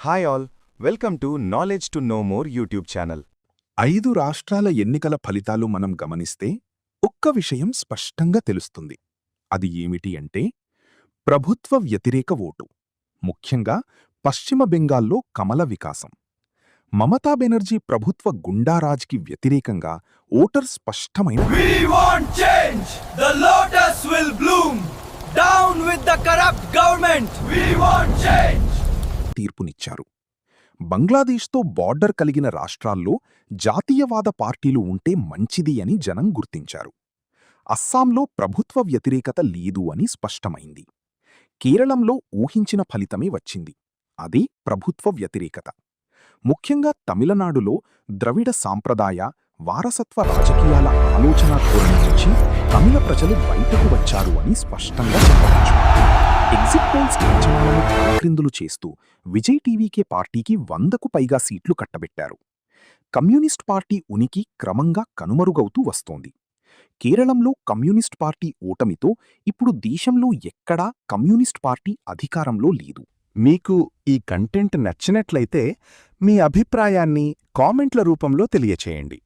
Hi all, welcome to knowledge to know more YouTube channel. 5 రాష్ట్రాల ఎన్నికల ఫలితాలు మనం గమనిస్తే ఒక్క విషయం స్పష్టంగా తెలుస్తుంది. అది ఏమిటి అంటే ప్రభుత్వ వ్యతిరేక ఓటు, ముఖ్యంగా పశ్చిమ బెంగాల్లో కమల వికాసం. మమతా బెనర్జీ ప్రభుత్వ గుండారాజ్కి వ్యతిరేకంగా ఓటర్ స్పష్టమైన We want change. The lotus will bloom. Down with the corrupt government. We want change. తీర్పునిచ్చారు. బంగ్లాదేశ్తో బార్డర్ కలిగిన రాష్ట్రాల్లో జాతీయవాద పార్టీలు ఉంటే మంచిది అని జనం గుర్తించారు. అస్సాంలో ప్రభుత్వ వ్యతిరేకత లేదు అని స్పష్టమైంది. కేరళంలో ఊహించిన ఫలితమే వచ్చింది, అదే ప్రభుత్వ వ్యతిరేకత. ముఖ్యంగా తమిళనాడులో ద్రవిడ సాంప్రదాయ వారసత్వ రాజకీయాల ఆలోచన ధోరణి నుంచి తమిళ ప్రజలు బయటకు వచ్చారు అని స్పష్టంగా చెప్పవచ్చు. ఎగ్జిట్ పోల్స్ అంచనాలను తలక్రిందులు చేస్తూ విజయ్ టీవీకే పార్టీకి 100కు పైగా సీట్లు కట్టబెట్టారు. కమ్యూనిస్ట్ పార్టీ ఉనికి క్రమంగా కనుమరుగవుతూ వస్తోంది. కేరళంలో కమ్యూనిస్ట్ పార్టీ ఓటమితో ఇప్పుడు దేశంలో ఎక్కడా కమ్యూనిస్ట్ పార్టీ అధికారంలో లేదు. మీకు ఈ కంటెంట్ నచ్చినట్లయితే మీ అభిప్రాయాన్ని కామెంట్ల రూపంలో తెలియచేయండి.